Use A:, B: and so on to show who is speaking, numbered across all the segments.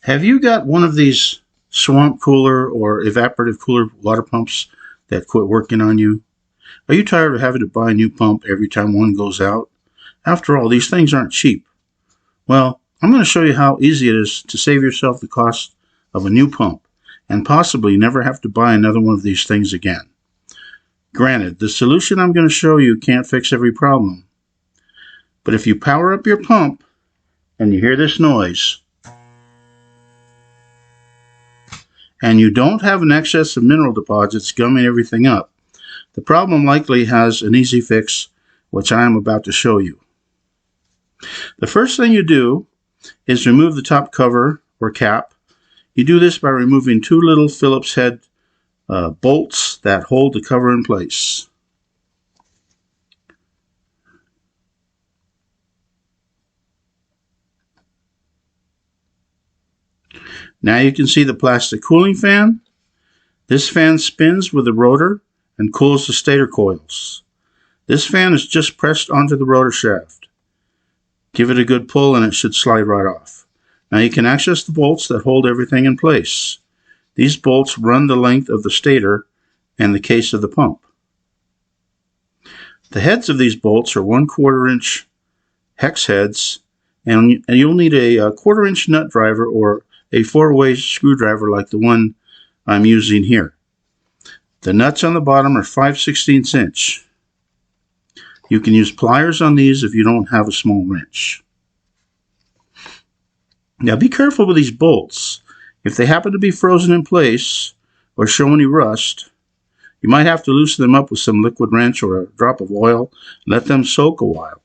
A: Have you got one of these swamp cooler or evaporative cooler water pumps that quit working on you? Are you tired of having to buy a new pump every time one goes out? After all, these things aren't cheap. Well, I'm going to show you how easy it is to save yourself the cost of a new pump and possibly never have to buy another one of these things again. Granted, the solution I'm going to show you can't fix every problem. But if you power up your pump and you hear this noise, and you don't have an excess of mineral deposits gumming everything up, the problem likely has an easy fix, which I am about to show you. The first thing you do is remove the top cover or cap. You do this by removing two little Phillips head bolts that hold the cover in place. Now you can see the plastic cooling fan. This fan spins with the rotor and cools the stator coils. This fan is just pressed onto the rotor shaft. Give it a good pull and it should slide right off. Now you can access the bolts that hold everything in place. These bolts run the length of the stator and the case of the pump. The heads of these bolts are 1/4 inch hex heads, and you'll need a 1/4 inch nut driver or a 4-way screwdriver like the one I'm using here. The nuts on the bottom are 5/16 inch. You can use pliers on these if you don't have a small wrench. Now be careful with these bolts. If they happen to be frozen in place or show any rust, you might have to loosen them up with some liquid wrench or a drop of oil. Let them soak a while.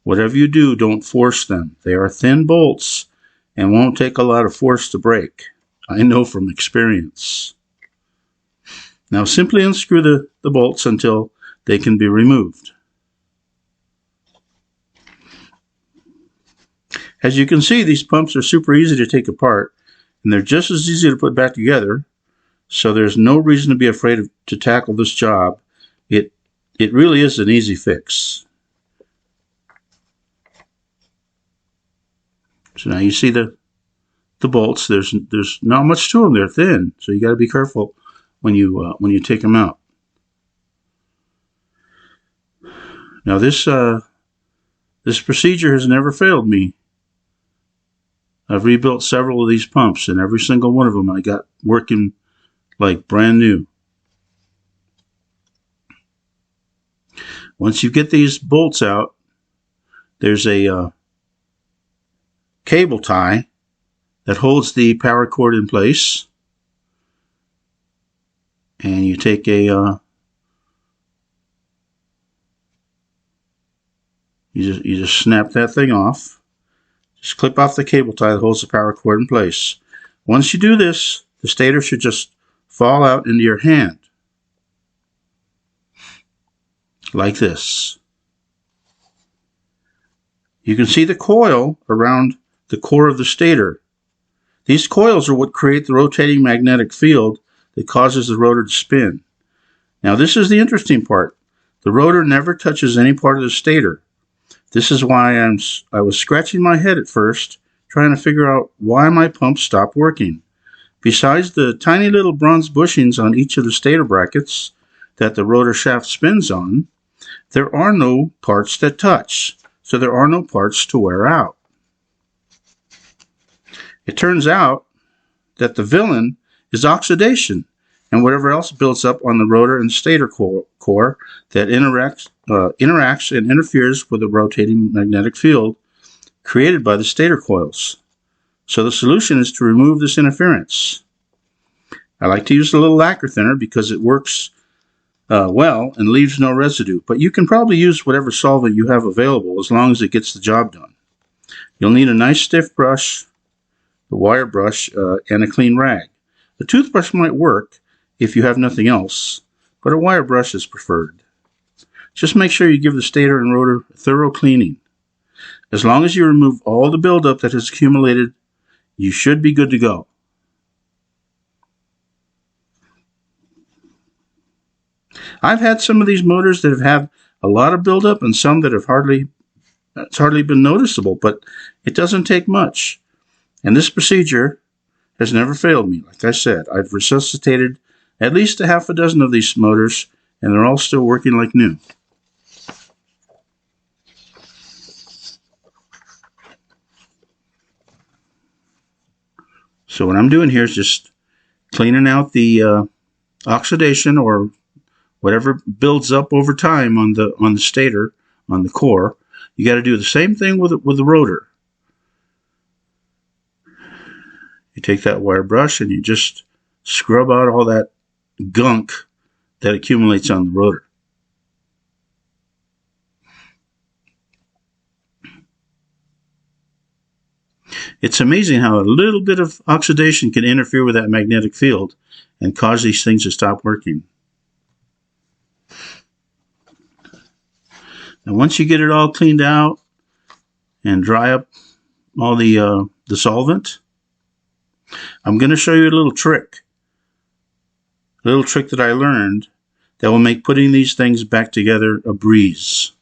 A: Whatever you do, don't force them. They are thin bolts and won't take a lot of force to break. I know from experience. Now simply unscrew the bolts until they can be removed. As you can see, these pumps are super easy to take apart, and they're just as easy to put back together, so there's no reason to be afraid to tackle this job. It really is an easy fix. So now you see the bolts. There's not much to them. They're thin, so you got to be careful when you take them out. Now this procedure has never failed me. I've rebuilt several of these pumps, and every single one of them I got working like brand new. Once you get these bolts out, there's a cable tie that holds the power cord in place, and you take you just snap that thing off. Just clip off the cable tie that holds the power cord in place. Once you do this, the stator should just fall out into your hand like this. You can see the coil around the core of the stator. These coils are what create the rotating magnetic field that causes the rotor to spin. Now this is the interesting part. The rotor never touches any part of the stator. This is why I was scratching my head at first, trying to figure out why my pump stopped working. Besides the tiny little bronze bushings on each of the stator brackets that the rotor shaft spins on, there are no parts that touch, so there are no parts to wear out. It turns out that the villain is oxidation and whatever else builds up on the rotor and stator core that interacts and interferes with the rotating magnetic field created by the stator coils. So the solution is to remove this interference. I like to use a little lacquer thinner because it works well and leaves no residue, but you can probably use whatever solvent you have available as long as it gets the job done. You'll need a nice stiff brush, the wire brush, and a clean rag. The toothbrush might work if you have nothing else, but a wire brush is preferred. Just make sure you give the stator and rotor a thorough cleaning. As long as you remove all the buildup that has accumulated, you should be good to go. I've had some of these motors that have had a lot of buildup and some that have hardly been noticeable, but it doesn't take much. And this procedure has never failed me. Like I said, I've resuscitated at least a half a dozen of these motors, and they're all still working like new. So what I'm doing here is just cleaning out the oxidation or whatever builds up over time on the stator, on the core. You got to do the same thing with the rotor. You take that wire brush and you just scrub out all that gunk that accumulates on the rotor. It's amazing how a little bit of oxidation can interfere with that magnetic field and cause these things to stop working. Now once you get it all cleaned out and dry up all the solvent, I'm going to show you a little trick that I learned that will make putting these things back together a breeze.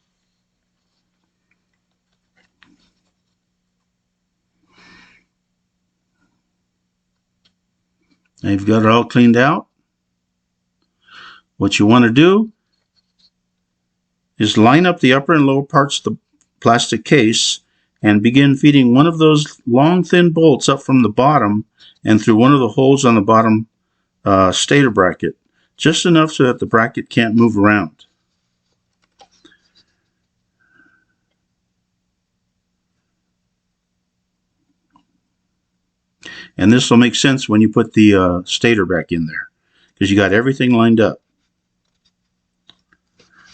A: Now you've got it all cleaned out. What you want to do is line up the upper and lower parts of the plastic case and begin feeding one of those long thin bolts up from the bottom and through one of the holes on the bottom stator bracket, just enough so that the bracket can't move around. And this will make sense when you put the stator back in there, because you got everything lined up.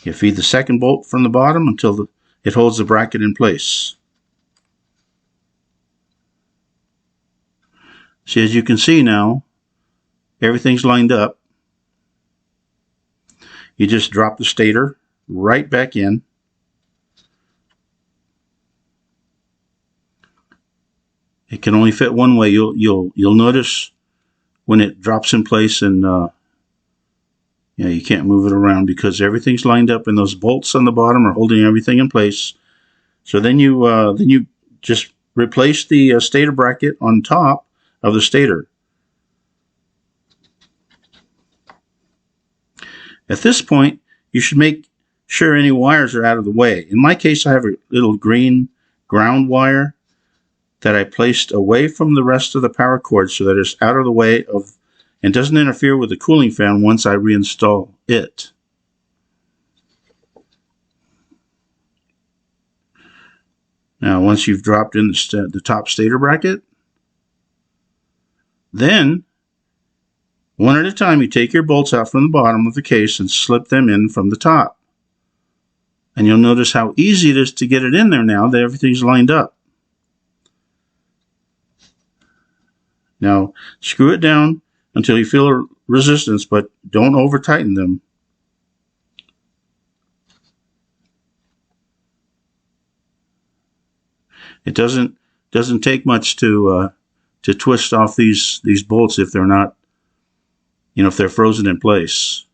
A: You feed the second bolt from the bottom until it holds the bracket in place. See, as you can see now, everything's lined up. You just drop the stator right back in. It can only fit one way. You'll notice when it drops in place, and you can't move it around because everything's lined up, and those bolts on the bottom are holding everything in place. So then you just replace the stator bracket on top of the stator. At this point, you should make sure any wires are out of the way. In my case, I have a little green ground wire that I placed away from the rest of the power cord so that it's out of the way of and doesn't interfere with the cooling fan once I reinstall it. Now, once you've dropped in the top stator bracket, then one at a time you take your bolts out from the bottom of the case and slip them in from the top. And you'll notice how easy it is to get it in there now that everything's lined up. Now, screw it down until you feel a resistance, but don't over tighten them. It doesn't take much to twist off these bolts if they're not, if they're frozen in place.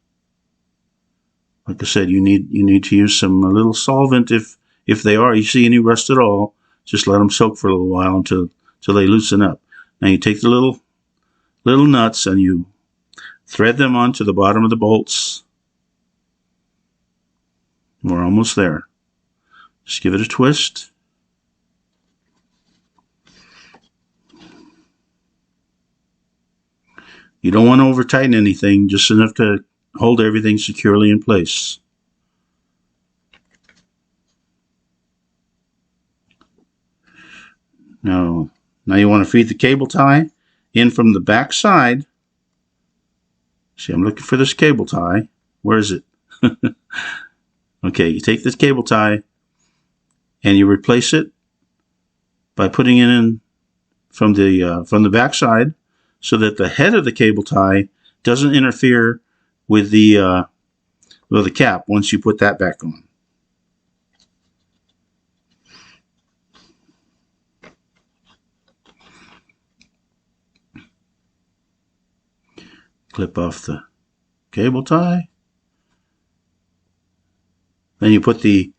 A: Like I said, you need to use some a little solvent if they are. You see any rust at all, just let them soak for a little while until they loosen up. Now you take the little nuts and you thread them onto the bottom of the bolts. We're almost there. Just give it a twist. You don't want to over tighten anything, just enough to hold everything securely in place. Now you want to feed the cable tie in from the back side. See, I'm looking for this cable tie. Where is it? Okay, you take this cable tie and you replace it by putting it in from the back side so that the head of the cable tie doesn't interfere with the cap once you put that back on. Clip off the cable tie. Then you put the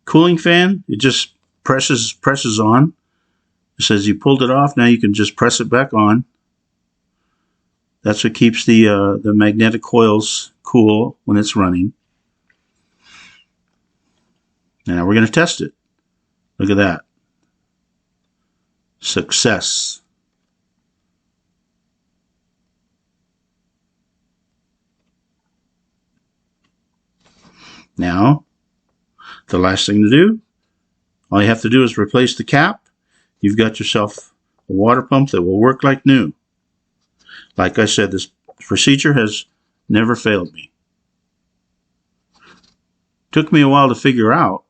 A: cooling fan. It just presses on. It says you pulled it off. Now you can just press it back on. That's what keeps the magnetic coils cool when it's running. Now we're going to test it. Look at that. Success. Now, the last thing to do, all you have to do is replace the cap. You've got yourself a water pump that will work like new. Like I said, this procedure has never failed me. Took me a while to figure out,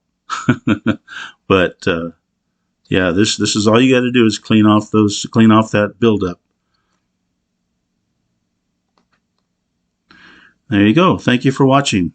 A: but yeah, this is all you got to do is clean off that buildup. There you go. Thank you for watching.